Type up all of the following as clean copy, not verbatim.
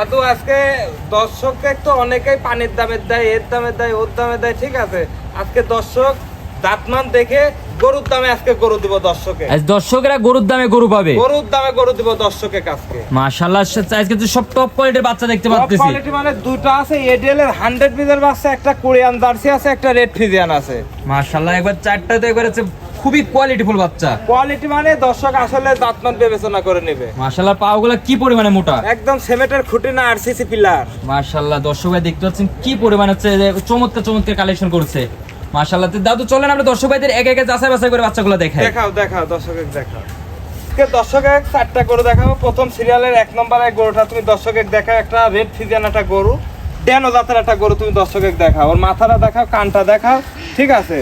দাদু আজকে দর্শককে তো অনেকেই পানির দামের দেয়, এর দামের দেয়, ওর দামে দেয়, ঠিক আছে। আজকে দর্শক দাঁতমান দেখে গরুর দামে আজকে গরু দিব দর্শকে। আজ দর্শকরা গরুর দামে গরু পাবে, গরুর দামে গরু দিব দর্শকে আজকে। মাশাআল্লাহ, আজকে তো সব টপ কোয়ালিটির বাচ্চা দেখতে পাচ্ছি। কোয়ালিটি মানে দুটো আছে, এডিএল এর 100 পিসের বাচ্চা, একটা কোরিয়ান জার্সি আছে, একটা রেড ফ্রিজিয়ান আছে। মাশাআল্লাহ, একবার চারটা তো একবার হচ্ছে খুবই কোয়ালিটিফুল বাচ্চা। কোয়ালিটি মানে দর্শক আসলে দাঁতমান বিবেচনা করে নেবে। মাশাআল্লাহ, পাগুলা কি পরিমাণে মোটা, একদম সিমেন্টের খুঁটি না আরসিসি পিলার। মাশাআল্লাহ, দর্শক ভাই দেখতে পাচ্ছেন কি পরিমাণ হচ্ছে চমৎকার চমৎকার কালেকশন করছে। মাশাআল্লাহ, দাদু চলেন আমরা দর্শক ভাইদের এক এক যাচাই বাছাই করে বাচ্চাগুলো দেখাই। দেখাও দর্শকের দেখাও। আজকে দর্শকের চারটা গরু দেখাবো। প্রথম সিরিয়ালের 1 নম্বরের গরুটা তুমি দর্শকের দেখাও, একটা রেড ফ্রিজিয়ান একটা গরু, ড্যানো জাতের একটা গরু তুমি দর্শকের দেখাও। ওর মাথাটা দেখাও, কানটা দেখাও, ঠিক আছে।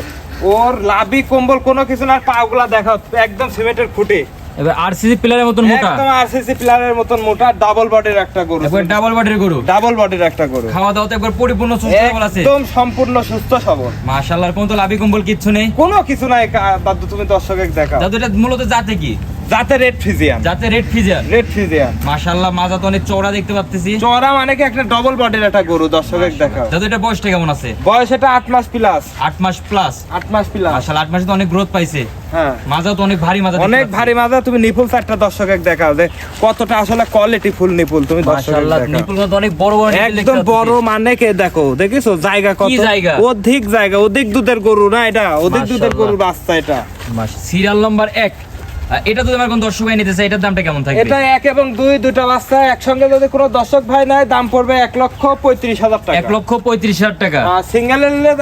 ওর লাভি কম্বল কোনো কিছু না, পাগুলা দেখাও একদম সিমেন্টের খুঁটি, এবার আরসিসি পিলারের মতন মোটা, একদম আরসিসি পিলারের মতন মোটা, ডাবল বডির একটা গরু, একবার ডাবল বডির গরু, ডাবল বডির একটা গরু। খাওয়া দাওয়া তো একবার পরিপূর্ণ সুস্থ সবল আছে, একদম সম্পূর্ণ সুস্থ সবল। মাশাআল্লাহ, কোনো তো লাভি কম্বল কিচ্ছু নেই, কোনো কিছু নাই। দাদু তুমি দর্শকের দেখাও। দাদু এটা মূলত জাতে কি? জাতে রেড ফ্রিজিয়ান, জাতে রেড ফ্রিজিয়ান। Red Friesian. মাশাআল্লাহ, মাজা তো অনেক চওড়া দেখতে পাচ্ছি। চওড়া মানে কি একটা ডাবল বডির একটা গরু দর্শকের দেখাও। দাদু এটা বয়সটা কেমন আছে? বয়স এটা 8 মাস প্লাস। 8 মাস প্লাস। 8 মাস প্লাস। মাশাআল্লাহ, 8 মাসে তো অনেক গ্রোথ পাইছে। হ্যাঁ, মাজা তো অনেক ভারী মাজা, অনেক ভারী মাজা। তুমি নিপুল চারটা দর্শকের দেখাও যে কতটা আসলে কোয়ালিটি ফুল নিপুল তুমি দর্শকের মাশাআল্লাহ, দেখাও। নিপুলগুলো তো অনেক বড় বড় নিপুল দেখতে একদম পাচ্ছি। বড় মানে কে দেখো, দেখিছো জায়গা কত? কি জায়গা? অধিক জায়গা, অধিক দুধের গরু না এটা, অধিক দুধের গরুর বাচ্চা এটা। Serial number 1। এটা তো আমার কোন দর্শক ভাই নিতে চাই, এটার দামটা কেমন থাকবে? এটা 1 এবং 2 দুটো বাচ্চা একসঙ্গে যদি কোনো দর্শক ভাই নেয় দাম পড়বে 1,35,000 টাকা। 1,35,000 টাকা। সিঙ্গেলে নিলে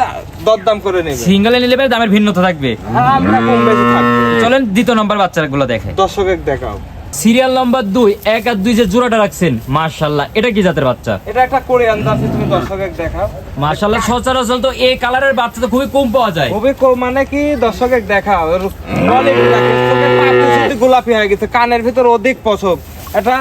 দরদাম করে নেবে। সিঙ্গেলে নিলে পরে দামের ভিন্নতা থাকবে। আমরা কম বেশি থাকবে। চলেন দ্বিতীয় নাম্বার বাচ্চাগুলো দেখাই। দর্শকের দেখাও। সিরিয়াল নাম্বার 2, 1 আর 2 যে জোড়াটা রাখছেন, মাশাআল্লাহ, এটা কি জাতের বাচ্চা? এটা একটা কোরিয়ান জার্সি তুমি দর্শকের দেখাও। মাশাআল্লাহ, সচরাচর তো এই কালারের বাচ্চা তো খুবই কম পাওয়া যায়। খুবই কম মানে কি দর্শকের দেখাও। কোয়ালিটি দেখো, চোখের পাপড়ি শুধু গোলাপি হয়ে গেছে, কানের ভিতর অধিক পছক। এটা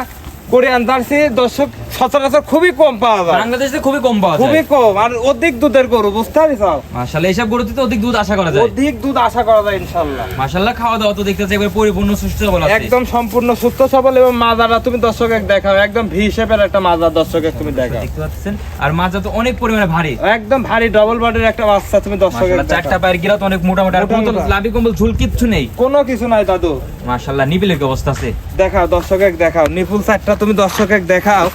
কোরিয়ান জার্সি দর্শক সচরাচর খুবই কম পাওয়া যায়, বাংলাদেশে খুবই কম পাওয়া যায়, খুবই কম। আর অধিক দুধের গরু, বুঝতে পারিস? মাশাআল্লাহ, এইসব গরুতে তো অধিক দুধ আশা করা যায়। অধিক দুধ আশা করা যায় ইনশাআল্লাহ। মাশাআল্লাহ, খাওয়া দাওয়া তো দেখতেছে একবার পরিপূর্ণ সুস্থ সবল আছে, একদম সম্পূর্ণ সুস্থ সবল। এবং মাজারা তুমি দর্শকের দেখাও, একদম ভি শেপের একটা মাজা দর্শকের তুমি দেখাও, দেখতে পাচ্ছেন। আর মাজা তো অনেক পরিমাণে ভারী, একদম ভারী ডাবল বডির একটা বাচ্চা তুমি দর্শকের মাশাআল্লাহ, দেখাও। চারটা পায়ের গিরা তো অনেক মোটা মোটা, আর কোনো তো লাভি কম্বল ঝুল কিচ্ছু নেই, কোনো কিছু নাই দাদু। মাশাআল্লাহ, নিপিলের কি অবস্থা আছে? দেখাও দর্শকের দেখাও, নিপুল চারটা তুমি দর্শকের দেখাও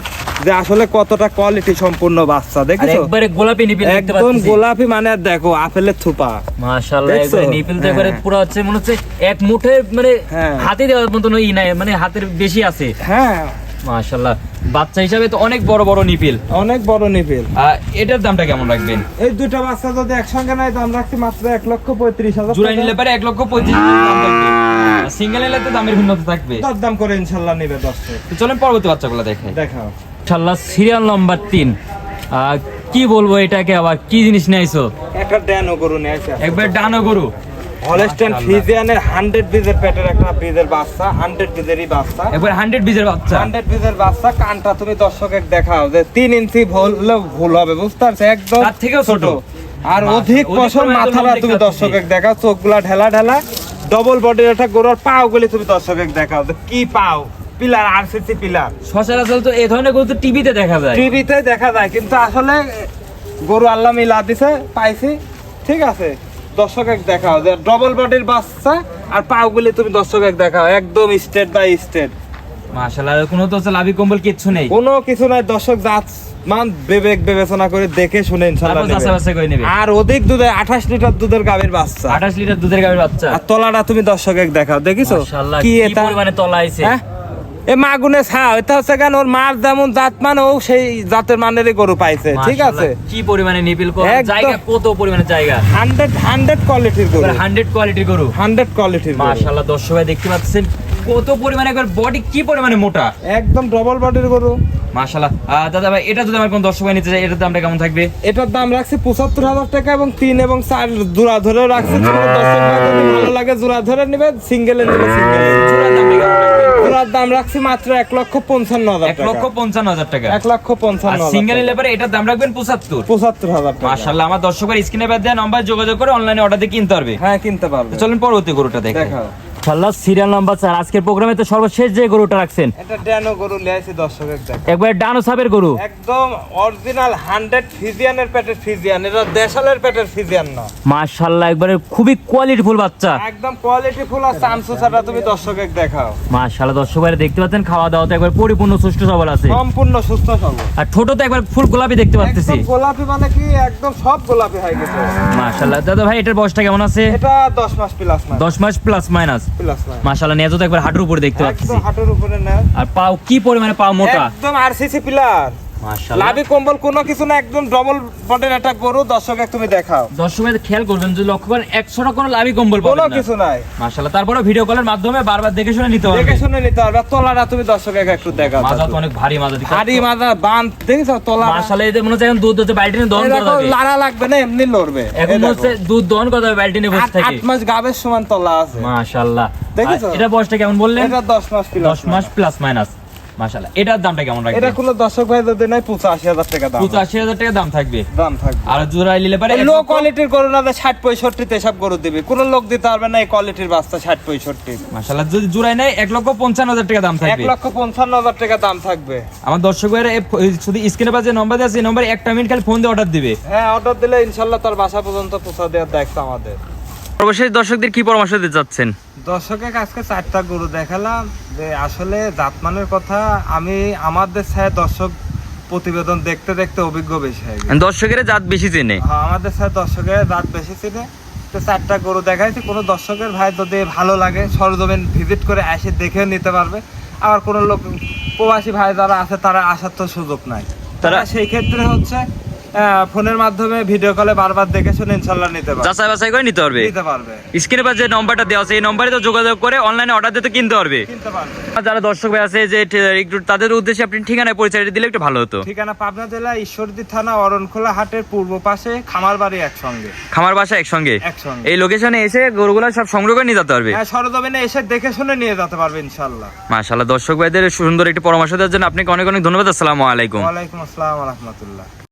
যে আসলে কতটা কোয়ালিটি সম্পূর্ণ বাচ্চা। আর দেখেছো একবারে গোলাপি নিপিল দেখতে একদম পাচ্ছি, গোলাপি মানে আর দেখো আপেলের থুপা। মাশাআল্লাহ, দেখছো? একবারে নিপিল তো একবারে হ্যাঁ। পুরো হচ্ছে মনে হচ্ছে এক মুঠে মানে হ্যাঁ। হাতে দেওয়ার মতন ই নাই, মানে হাতের বেশি আছে। হ্যাঁ, মাশাআল্লাহ, বাচ্চা হিসাবে তো অনেক বড় বড় নিপিল। অনেক বড় নিপিল। এটার দামটা কেমন রাখবেন? এই দুটো বাচ্চা যদি একসঙ্গে নেয় দাম রাখছি মাত্র 1,35,000 জোড়ায় নিলে পারে 1,25,000 দাম থাকবে, সিঙ্গেল নিলে তো দামের ভিন্নতা থাকবে। দাম করে ইনশাল্লাহ নেবে দর্শক। তো চলেন পরবর্তী বাচ্চাগুলো দেখাই। দেখাও। ইনশাআল্লাহ, সিরিয়াল নাম্বার 3। কি বলবো এটাকে, আবার কি জিনিস নিয়েছো? একটা ড্যানো গরু নিয়ে আসে, একবার ডানো গরু, হলস্টাইন ফ্রিজিয়ানের 100 বীজের পেটের একটা বীজের বাচ্চা, 100 বীজেরই বাচ্চা, একবার 100 বীজের বাচ্চা। 100 বীজের বাচ্চা। কানটা তুমি দর্শকের দেখাও যে 3 ইঞ্চি হলেও ভুল হবে, বুঝতে পারছো? একদম তার থেকেও ছোট। আর অধিক পশম। মাথাটা তুমি দর্শকের দেখাও, চোখগুলা ঢেলা ঢেলা, ডবল বডির একটা গরুর পাওগুলি তুমি দর্শকের দেখাও যে কি পাও, পিলার আরসিসি পিলার। সচরাচর তো এই ধরনের গরু তো টিভিতে দেখা যায়, টিভিতে দেখা যায়, কিন্তু আসলে গরু আল্লাহ মিলা দিছে, পাইছি, ঠিক আছে। দর্শকের দেখাও যে ডবল বডির বাচ্চা, আর পাওগুলি তুমি দর্শকের দেখাও একদম স্টেট বাই স্টেট। মাশাআল্লাহ, কোনো তো লাভি কম্বল কিচ্ছু নেই, কোনো কিছু নাই। দর্শক জাত মান বিবেক বিবেচনা করে দেখে শুনে ইনশাআল্লাহ তারপর যাচাই বাছাই করে নেবে। আর অধিক দুধে 28 লিটার দুধের গাভীর বাচ্চা, 28 লিটার দুধের গাভীর বাচ্চা। আর তলাটা তুমি দর্শকের দেখাও, দেখিছো মাশাআল্লাহ, কি কি এটা পরিমাণে তলা আইছে। হ্যাঁ, এ মাগুনে ছাও। এটা হচ্ছে কেন ওর মার যেমন জাত মান, ও সেই জাতের মানেরই গরু পাইছে, ঠিক আছে। মাশাআল্লাহ, কি পরিমাণে নিপিল, একদম। জায়গা কত পরিমাণে জায়গা, 100 কোয়ালিটির গরু, 100 কোয়ালিটির গরু, 100 কোয়ালিটির গরু। মাশাআল্লাহ, দর্শক ভাই দেখতে পাচ্ছেন কত পরিমাণে, একবার বডি কি পরিমাণে মোটা, একদম ডবল বডির গরু। মাশাআল্লাহ। দাদা ভাই, এটা যদি আমার কোন দর্শক ভাই নিতে চায়, এটার দামটা কেমন থাকবে? এটার দাম রাখছি 75,000 টাকা, এবং 3 এবং 4 জোড়া ধরে রাখছি। দর্শক ভাই যদি ভালো লাগে জোড়া ধরে নিবে, সিঙ্গেলে নিবে সিঙ্গেল। জোড়ার দাম কেমন রাখবেন? জোড়ার দাম রাখছি মাত্র 1,55,000 টাকা। 1,55,000 টাকা। আর 1,55,000 সিঙ্গেল নিলে পরে এটার দাম রাখবেন 75,000 টাকা। মাশাআল্লাহ, আমার দর্শকের স্ক্রিনে দেওয়া নাম্বার যোগাযোগ করে অনলাইনে অর্ডার দিয়ে কিনতে পারবে। হ্যাঁ, কিনতে পারবে। চলেন পরবর্তী গরুটা দেখেন। দেখাও। মাশাআল্লাহ সিরিয়াল নাম্বার 4 আজকের প্রোগ্রামে তো সর্বশেষ যে গরুটা রাখছেন এটা ড্যানো গরু লিয়েছি দর্শকের দেখ একবার ডানো সাবের গরু একদম অরিজিনাল 100 ফিজিয়ানের পেটের ফিজিয়ান, এটা দেশালের পেটের ফিজিয়ান না। মাশাআল্লাহ একবারে খুবই কোয়ালিটিফুল বাচ্চা, একদম কোয়ালিটি ফুল আর চামচুচাটা তুমি দর্শকের দেখাও। মাশাআল্লাহ দর্শক ভাইরা দেখতে পাচ্ছেন খাওয়া দাওয়া তো একবার পরিপূর্ণ সুস্থ সবল আছে, সম্পূর্ণ সুস্থ সবল। আর ঠোঁটো তো একবার ফুল গোলাপি দেখতে পাচ্ছি। একদম গোলাপি মানে কি একদম সব গোলাপি হয়ে গেছে। মাশাআল্লাহ দাদা ভাই এটার বয়সটা কেমন আছে? এটা 10 মাস প্লাস না, 10 মাস প্লাস মাইনাস। মাশাআল্লাহ নেজো তো একবার হাঁটুর উপরে দেখতে পাচ্ছি, একদম হাঁটুর উপরে না। আর পাও কি পরিমাণে পাও মোটা, একদম আরসিসি পিলার, মাশাআল্লাহ লাভি কম্বল কোনো কিছু না, একদম ডবল বডির একটা গরু। দর্শক তুমি দেখাও, দর্শক ভাই খেয়াল করবেন যদি লক্ষ্য করেন 100টা কোনো লাভি কম্বল পাবেন কোনো না, কিছু নাই। মাশাআল্লাহ তারপরে ভিডিও কলের মাধ্যমে বারবার দেখে শুনে নিতে হবে, দেখে শুনে নিতে পারবে। তলাটা তুমি দর্শক একটু দেখাও, মাজা তো অনেক ভারী মাজা দিকে, ভারী মাজা বাঁধ দেখছো তলা। মাশাআল্লাহ এদের মনে হচ্ছে এখন দুধ হচ্ছে বালতি নিয়ে দহন করা যাবে, লাড়া লাগবে না, এমনি লড়বে। এখন মনে হচ্ছে দুধ দহন করা যাবে বালতি নিয়ে বসে থাকে। 8 মাস গাবের সমান তলা আছে, মাশাআল্লাহ। দেখেছো? এটা বয়সটা কেমন বললেন? এটা 10 মাস প্লাস, 10 মাস প্লাস মাইনাস। মাশাআল্লাহ এটার দামটা কেমন রাখবেন? এটা কোনো দর্শক ভাই যদি নাই 85,000 টাকা দাম, 85,000 টাকা দাম থাকবে, দাম থাকবে। আর জোড়ায় নিলে পারে লো কোয়ালিটির গরু না 60-65 তে সব গরু দিবে, কোন লোক দিতে পারবে না এই কোয়ালিটির বাচ্চা 60-65। মাশাআল্লাহ যদি জোড়ায় নেয় 1,55,000 টাকা দাম থাকবে, 1,55,000 টাকা দাম থাকবে। আমার দর্শক ভাইরা শুধু স্ক্রিনে পাশে নম্বর আছে, এই নম্বরে 1 মিনিট খালি ফোন দিয়ে অর্ডার দিবে। হ্যাঁ, অর্ডার দিলে ইনশাআল্লাহ তার বাসা পর্যন্ত পৌঁছা দেওয়ার দায়িত্ব আমাদের। সর্বশেষ দর্শকদের কি পরামর্শ দিতে চাচ্ছেন? দর্শকের আজকে 4টা গরু দেখালাম, যে আসলে জাতমানের কথা আমি আমাদের সাথে দর্শক প্রতিবেদন দেখতে দেখতে অভিজ্ঞ বেশি হয়ে গেছে। দর্শকের জাত বেশি চেনে, হ্যাঁ, আমাদের সাথে দর্শকের জাত বেশি চিনে। তো 4টা গরু দেখাইছি, কোনো দর্শকের ভাই যদি ভালো লাগে সরজমিন ভিজিট করে এসে দেখে নিতে পারবে। আবার কোনো লোক প্রবাসী ভাই যারা আছে তারা আসার তো সুযোগ নাই, তারা সেই ক্ষেত্রে হচ্ছে ফোনের মাধ্যমে ভিডিও কলে বারবার দেখে শুনে ইনশাআল্লাহ নিতে পারবে, যাচাই বাছাই করে নিতে পারবে। স্ক্রিনে পাশে যে নম্বরটা দেওয়া আছে এই নম্বরে তো যোগাযোগ করে অনলাইনে অর্ডার দিতে কিনতে পারবে। যারা দর্শক ভাই আছে যে একটু তাদের উদ্দেশ্যে আপনি ঠিকানায় পরিচয় দিলে একটু ভালো হতো। ঠিকানা পাবনা জেলা ঈশ্বরদী থানা অরণখোলা হাটের পূর্ব পাশে, খামার বাড়ি একসঙ্গে, খামার বাসা একসঙ্গে। এই লোকেশনে এসে গরুগুলো সব সংগ্রহ করে নিয়ে যেতে পারবে। হ্যাঁ, সরজমিনে এসে দেখে শুনে নিয়ে যেতে পারবে ইনশাআল্লাহ। মাশাআল্লাহ দর্শক ভাইদের সুন্দর একটি পরামর্শ দেওয়ার জন্য আপনাকে অনেক অনেক ধন্যবাদ। আসসালামু আলাইকুম। ওয়া আলাইকুম আসসালাম ওয়া রাহমাতুল্লাহ।